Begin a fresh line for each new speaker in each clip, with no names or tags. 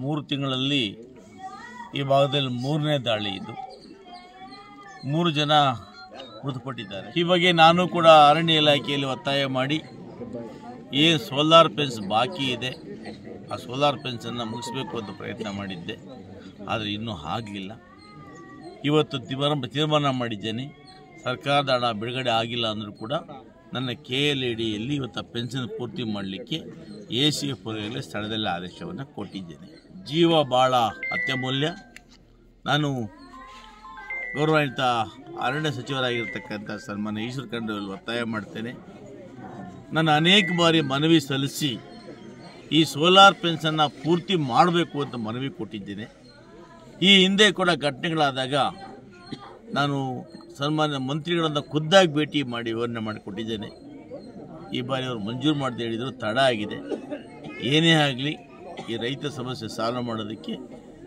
3 ತಿಂಗಳಲ್ಲಿ ಈ ಭಾಗದಲ್ಲಿ 3ನೇ ದಾಳಿ ಇದು. 3 ಜನ ಮೃತಪಟ್ಟಿದ್ದಾರೆ. ಈ ಬಗ್ಗೆ ನಾನು ಕೂಡ ಅರಣ್ಯ ಇಲಾಖೆಯಲ್ಲಿ ಒತ್ತಾಯ ಮಾಡಿ ಏನು ಸೋಲಾರ್ ಫೆನ್ಸ್ ಬಾಕಿ ಇದೆ ಆ ಸೋಲಾರ್ ಫೆನ್ಸನ್ನು ಮುಗಿಸಬೇಕು ಅಂತ ಪ್ರಯತ್ನ ಮಾಡಿದ್ದೆ, ಆದರೆ ಇನ್ನೂ ಆಗಲಿಲ್ಲ. ಇವತ್ತು ತೀರ್ಮಾನ ಮಾಡಿದ್ದೇನೆ, ಸರ್ಕಾರದ ಹಣ ಬಿಡುಗಡೆ ಆಗಿಲ್ಲ ಅಂದರೂ ಕೂಡ ನನ್ನ KLADಯಲ್ಲಿ ಇವತ್ತು ಪೆನ್ಷನ್ ಪೂರ್ತಿ ಮಾಡಲಿಕ್ಕೆ ACF ಅವರಿಗೆ ಸ್ಥಳದಲ್ಲಿ ಆದೇಶವನ್ನು ಕೊಟ್ಟಿದ್ದೇನೆ. ಜೀವ ಭಾಳ ಅತ್ಯಮೂಲ್ಯ. ನಾನು ಗೌರವಾನ್ವಿತ ಅರಣ್ಯ ಸಚಿವರಾಗಿರ್ತಕ್ಕಂಥ ಸನ್ಮಾನ್ಯ ಈಶ್ವರ್ ಖಂಡ್ರೆ ಒತ್ತಾಯ ಮಾಡ್ತೇನೆ. ನಾನು ಅನೇಕ ಬಾರಿ ಮನವಿ ಸಲ್ಲಿಸಿ ಈ ಸೋಲಾರ್ ಫೆನ್ಸನ್ನು ಪೂರ್ತಿ ಮಾಡಬೇಕು ಅಂತ ಮನವಿ ಕೊಟ್ಟಿದ್ದೇನೆ. ಈ ಹಿಂದೆ ಕೂಡ ಘಟನೆಗಳಾದಾಗ ನಾನು ಸನ್ಮಾನ್ಯ ಮಂತ್ರಿಗಳನ್ನು ಖುದ್ದಾಗಿ ಭೇಟಿ ಮಾಡಿ ವಿವರಣೆ ಮಾಡಿಕೊಟ್ಟಿದ್ದೇನೆ. ಈ ಬಾರಿ ಅವರು ಮಂಜೂರು ಮಾಡದೆ ಹೇಳಿದರು, ತಡ ಆಗಿದೆ. ಏನೇ ಆಗಲಿ ಈ ರೈತ ಸಮಸ್ಯೆ ಸಾಲ್ವ್ ಮಾಡೋದಕ್ಕೆ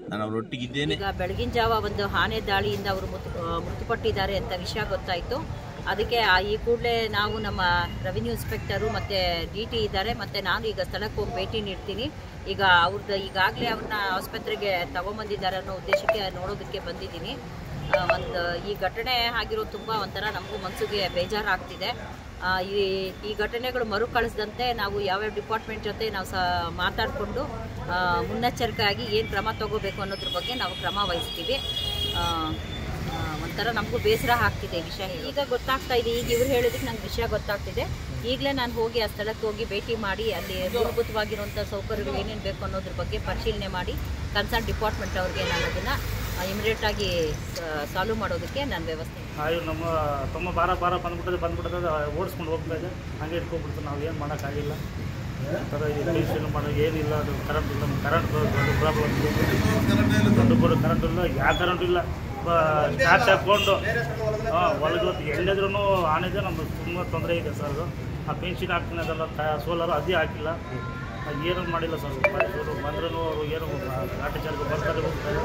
ನಾನು ಅವರೊಟ್ಟಿಗಿದ್ದೇನೆ.
ಈಗ ಬೆಳಗಿನ ಜಾವ ಒಂದು ಆನೆ ದಾಳಿಯಿಂದ ಅವರು ಮೃತಪಟ್ಟಿದ್ದಾರೆ ಅಂತ ವಿಷಯ ಗೊತ್ತಾಯಿತು. ಅದಕ್ಕೆ ಈ ಕೂಡಲೇ ನಾವು ನಮ್ಮ ರೆವಿನ್ಯೂ ಇನ್ಸ್ಪೆಕ್ಟರು ಮತ್ತು DT ಇದ್ದಾರೆ, ಮತ್ತು ನಾನು ಈಗ ಸ್ಥಳಕ್ಕೆ ಹೋಗಿ ಭೇಟಿ ನೀಡ್ತೀನಿ. ಈಗ ಅವ್ರದ್ದು ಈಗಾಗಲೇ ಅವ್ರನ್ನ ಆಸ್ಪತ್ರೆಗೆ ತಗೊಂಬಂದಿದ್ದಾರೆ ಅನ್ನೋ ಉದ್ದೇಶಕ್ಕೆ ನೋಡೋದಕ್ಕೆ ಬಂದಿದ್ದೀನಿ. ಈ ಘಟನೆ ಆಗಿರೋದು ತುಂಬ ಒಂಥರ ನಮಗೂ ಮನಸ್ಸಿಗೆ ಬೇಜಾರಾಗ್ತಿದೆ. ಈ ಘಟನೆಗಳು ಮರುಕಳಿಸದಂತೆ ನಾವು ಯಾವ್ಯಾವ ಡಿಪಾರ್ಟ್ಮೆಂಟ್ ಜೊತೆ ನಾವು ಮಾತಾಡಿಕೊಂಡು ಮುನ್ನೆಚ್ಚರಿಕೆಯಾಗಿ ಏನು ಕ್ರಮ ತಗೋಬೇಕು ಅನ್ನೋದ್ರ ಬಗ್ಗೆ ನಾವು ಕ್ರಮ ವಹಿಸ್ತೀವಿ. ಒಂಥರ ನಮಗೂ ಬೇಸರ ಆಗ್ತಿದೆ ವಿಷಯ. ಈಗ ಗೊತ್ತಾಗ್ತಾ ಇದೆ, ಈಗ ಇವ್ರು ಹೇಳಿದಕ್ಕೆ ನಂಗೆ ವಿಷಯ ಗೊತ್ತಾಗ್ತಿದೆ. ಈಗಲೇ ನಾನು ಹೋಗಿ ಆ ಸ್ಥಳಕ್ಕೆ ಹೋಗಿ ಭೇಟಿ ಮಾಡಿ ಅಲ್ಲಿ ಮೂಲಭೂತವಾಗಿರುವಂಥ ಸೌಕರ್ಯಗಳು ಏನೇನು ಬೇಕು ಅನ್ನೋದ್ರ ಬಗ್ಗೆ ಪರಿಶೀಲನೆ ಮಾಡಿ ಕನ್ಸರ್ನ್ ಡಿಪಾರ್ಟ್ಮೆಂಟ್ ಅವ್ರಿಗೆ ನಾನು ಅದನ್ನು ಇಮಿಡಿಯೇಟಾಗಿ ಸಾಲ್ವ್ ಮಾಡೋದಕ್ಕೆ ನಾನು ವ್ಯವಸ್ಥೆ.
ನಮ್ಮ ಬಾರ ಬಂದ್ಬಿಟ್ಟದ ಓಡಿಸ್ಕೊಂಡು ಹೋಗ್ತಾ ಇದೆ, ಹಾಗೆ ಇಟ್ಕೊಂಡ್ಬಿಡ್ತು. ನಾವು ಏನು ಮಾಡೋಕ್ಕಾಗಿಲ್ಲ. ಥರ ರಿಜಿಸ್ಟ್ರೇಷನ್ ಮಾಡೋದು ಏನಿಲ್ಲ, ಅದು ಕರೆಂಟ್ ಇಲ್ಲ. ಕರೆಂಟ್ ದೊಡ್ಡ ಪ್ರಾಬ್ಲಮ್ ಇದೆ. ದೊಡ್ಡ ಕರೆಂಟ್ ಇಲ್ಲ, ಯಾವ ಕರೆಂಟ್ ಇಲ್ಲ. ಸ್ಟಾರ್ಟ್ ಹಾಕ್ಕೊಂಡು ಒಳಗೆ ಎಲ್ಲಿದ್ರೂ ಆನಿದೆ. ನಮ್ಗೆ ತುಂಬ ತೊಂದರೆ ಇದೆ ಸರ್. ಅದು ಆ ಪೆನ್ಷನ್ ಹಾಕ್ತೀನಿ ಅದೆಲ್ಲ ಸೋಲಾರು ಅದೇ ಹಾಕಿಲ್ಲ, ಏನೂ ಮಾಡಿಲ್ಲ ಸರ್. ಅವರು ಬಂದ್ರೂ ಅವರು ಏನು ಲಾಠಿಚಾರ್ಜ್ ಬರ್ತಾರೆ ಹೋಗ್ತಾರೆ.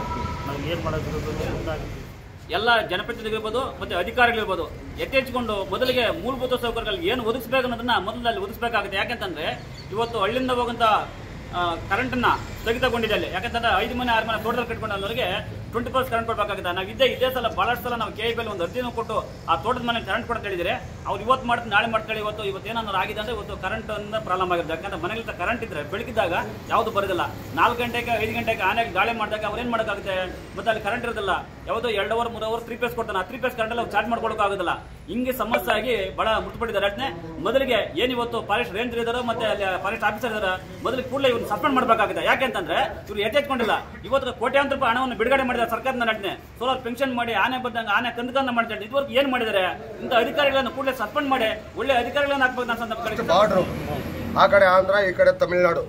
ನಾವು ಏನು ಮಾಡೋದು ಗೊತ್ತಾಗುತ್ತೆ.
ಎಲ್ಲ ಜನಪ್ರತಿನಿಧಿಗಳಿರ್ಬೋದು ಮತ್ತು ಅಧಿಕಾರಿಗಳಿರ್ಬೋದು ಎಚ್ಚೆತ್ಕೊಂಡು ಮೊದಲಿಗೆ ಮೂಲಭೂತ ಸೌಕರ್ಯಗಳು ಏನು ಒದಗಿಸಬೇಕು ಅನ್ನೋದನ್ನ ಮೊದಲಲ್ಲಿ ಒದಗಿಸಬೇಕಾಗುತ್ತೆ. ಯಾಕೆಂತಂದರೆ ಇವತ್ತು ಹಳ್ಳಿಯಿಂದ ಹೋಗುವಂಥ ಕರೆಂಟನ್ನು ಸ್ಥಗಿತಗೊಂಡಿದೆ ಅಲ್ಲಿ. ಯಾಕಂತಂದ್ರೆ 5 ಮನೆ 6 ಮನೆ ತೋಟದಲ್ಲಿ ಕಟ್ಕೊಂಡವ್ರಿಗೆ 20% ಕರೆಂಟ್ ಕೊಡಬೇಕಾಗುತ್ತೆ. ನಾವು ಇದೇ ಸಲ ಭಾಳಷ್ಟು ಸಲ ನಾವು KIB ಒಂದು ಅರ್ಜಿನೂ ಕೊಟ್ಟು ಆ ತೋಟದ ಮನೆ ಕರೆಂಟ್ ಕೊಡೋದು ಹೇಳಿದರೆ ಅವ್ರು ಇವತ್ತು ಮಾಡ್ತೀನಿ ನಾಳೆ ಮಾಡ್ತಾರೆ. ಇವತ್ತು ಏನಾದ್ರು ಆಗಿದೆ ಅಂದರೆ ಇವತ್ತು ಕರೆಂಟಿಂದ ಪ್ರಾಬ್ಲಮ್ ಆಗಿರುತ್ತೆ. ಯಾಕಂದ್ರೆ ಮನೆಯಲ್ಲಿ ಕರೆಂಟ್ ಇದ್ದರೆ ಬೆಳಗಿದ್ದಾಗ ಯಾವುದು ಬರೋದಿಲ್ಲ. 4 ಗಂಟೆಗೆ 5 ಗಂಟೆಗೆ ಆನೆಗೆ ಗಾಳಿ ಮಾಡಿದಾಗ ಅವ್ರು ಏನು ಮಾಡೋಕ್ಕಾಗುತ್ತೆ? ಮತ್ತು ಅಲ್ಲಿ ಕರೆಂಟ್ ಇರೋದಿಲ್ಲ. ಯಾವುದೋ 2 ಅವರ್ 3 ಅವರ್ 3 ಫೇಸ್ ಕೊಡ್ತಾನೆ. ಆ 3 ಫೇಸ್ ಕರೆಂಟಲ್ಲಿ ಅವ್ರು ಚಾರ್ಜ್ ಮಾಡ್ಕೊಳ್ಳೋಕ್ಕಾಗೋದಿಲ್ಲ. ಹಿಂಗೆ ಸಮಸ್ಯೆ ಆಗಿ ಭಾಳ ಮೃತಪಟ್ಟಿದ್ದಾರೆ. ಅಷ್ಟೇ ಮೊದಲಿಗೆ ಏನಿವತ್ತು ಫಾರೆಸ್ಟ್ ರೇಂಜರ್ ಇದ್ದಾರೆ ಮತ್ತು ಅಲ್ಲಿ ಫಾರೆಸ್ಟ್ ಆಫೀಸರ್ ಇದ್ದಾರೆ, ಮೊದಲಿಗೆ ಕೂಡಲೇ ಇವ್ರು ಸಸ್ಪೆಂಡ್ ಮಾಡಬೇಕಾಗುತ್ತೆ. ಯಾಕೆಂತಂದ್ರೆ ಇವ್ರು ಎಚ್ಚೆತ್ಕೊಂಡಿಲ್ಲ. ಇವತ್ತು ಕೋಟ್ಯಾಂತರ ರೂಪಾಯಿ ಹಣವನ್ನು ಬಿಡುಗಡೆ ಮಾಡಿದ್ದಾರೆ ಸರ್ಕಾರದ ನಡನೆ. ಸೋಲಾರ್ ಪೆನ್ಷನ್ ಮಾಡಿ ಆನೆ ಬಂದಂಗೆ ಆನೆ ಕಂದಕನ್ನ ಮಾಡ್ತಾರೆ. ಇದುವರೆಗೂ ಏನು ಮಾಡಿದ್ದಾರೆ? ಇಂಥ ಅಧಿಕಾರಿಗಳನ್ನು ಕೂಡಲೇ ಸಸ್ಪೆಂಡ್ ಮಾಡಿ ಒಳ್ಳೆ ಅಧಿಕಾರಿಗಳನ್ನು ಹಾಕ್ಬೇಕು.
ಬಾರ್ಡ್ರು ಆ ಕಡೆ ಆಂಧ್ರ, ಈ ಕಡೆ ತಮಿಳುನಾಡು,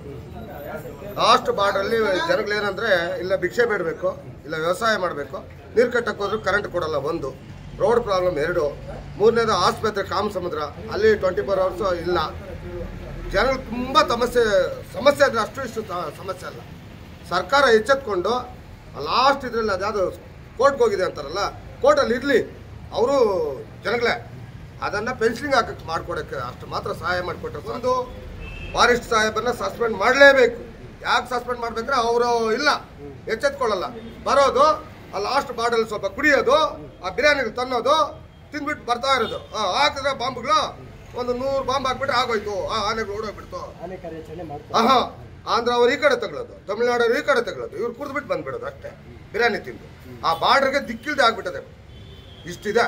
ಲಾಸ್ಟ್ ಬಾರ್ಡ್ರಲ್ಲಿ ಜನಗಳೇನಂದ್ರೆ ಇಲ್ಲ ಭಿಕ್ಷೆ ಬೇಡಬೇಕು, ಇಲ್ಲ ವ್ಯವಸಾಯ ಮಾಡಬೇಕು, ನೀರು ಕಟ್ಟಕ್ಕೆ ಹೋದ್ರು ಕರೆಂಟ್ ಕೊಡಲ್ಲ. 1 ರೋಡ್ ಪ್ರಾಬ್ಲಮ್, 2 ಮೂರನೇದು ಆಸ್ಪತ್ರೆ ಕಾಮಸಮುದ್ರ, ಅಲ್ಲಿ 24 ಅವರ್ಸು ಇಲ್ಲ. ಜನಗಳು ತುಂಬ ಸಮಸ್ಯೆ ಅಂದರೆ ಅಷ್ಟು ಇಷ್ಟು ಸಮಸ್ಯೆ ಅಲ್ಲ. ಸರ್ಕಾರ ಎಚ್ಚೆತ್ಕೊಂಡು ಲಾಸ್ಟ್ ಇದರಲ್ಲಿ ಅದ್ಯಾವುದು ಕೋರ್ಟ್ಗೆ ಹೋಗಿದೆ ಅಂತಾರಲ್ಲ, ಕೋರ್ಟಲ್ಲಿ ಇರಲಿ ಅವರು ಜನಗಳೇ ಅದನ್ನು ಪೆನ್ಷನಿಂಗ್ ಹಾಕಕ್ಕೆ ಮಾಡಿಕೊಡೋಕ್ಕೆ ಅಷ್ಟು ಮಾತ್ರ ಸಹಾಯ ಮಾಡಿಕೊಟ್ರೆ. ಒಂದು ಫಾರೆಸ್ಟ್ ಸಾಹೇಬರನ್ನ ಸಸ್ಪೆಂಡ್ ಮಾಡಲೇಬೇಕು. ಯಾಕೆ ಸಸ್ಪೆಂಡ್ ಮಾಡಬೇಕಂದ್ರೆ ಅವರು ಇಲ್ಲ ಎಚ್ಚೆತ್ಕೊಳ್ಳಲ್ಲ. ಬರೋದು ಆ ಲಾಸ್ಟ್ ಬಾರ್ಡಲ್ಲಿ ಸ್ವಲ್ಪ ಕುಡಿಯೋದು, ಆ ಬಿರಿಯಾನಿಗಳು ತನ್ನೋದು, ತಿಂದ್ಬಿಟ್ಟು ಬರ್ತಾ ಇರೋದು. ಹಾಕಿದ್ರೆ ಬಾಂಬ್ಗಳು ಒಂದು 100 ಬಾಂಬ್ ಹಾಕ್ಬಿಟ್ರೆ ಆಗೋಯ್ತು, ಆ ಆನೆಗಳು ಓಡೋಗ್ಬಿಡ್ತು. ಆಂಧ್ರ ಅವ್ರು ಈ ಕಡೆ ತಗೊಳ್ಳೋದು, ತಮಿಳುನಾಡವ್ರು ಈ ಕಡೆ ತಗೊಳ್ಳೋದು, ಇವ್ರು ಕುಡಿದ್ಬಿಟ್ಟು ಬಂದ್ಬಿಡೋದು ಅಷ್ಟೇ ಬಿರಿಯಾನಿ ತಿಂದು. ಆ ಬಾರ್ಡರ್ಗೆ ದಿಕ್ಕಿಲ್ದೆ ಆಗ್ಬಿಟ್ಟದೆ. ಇಷ್ಟಿದೆ.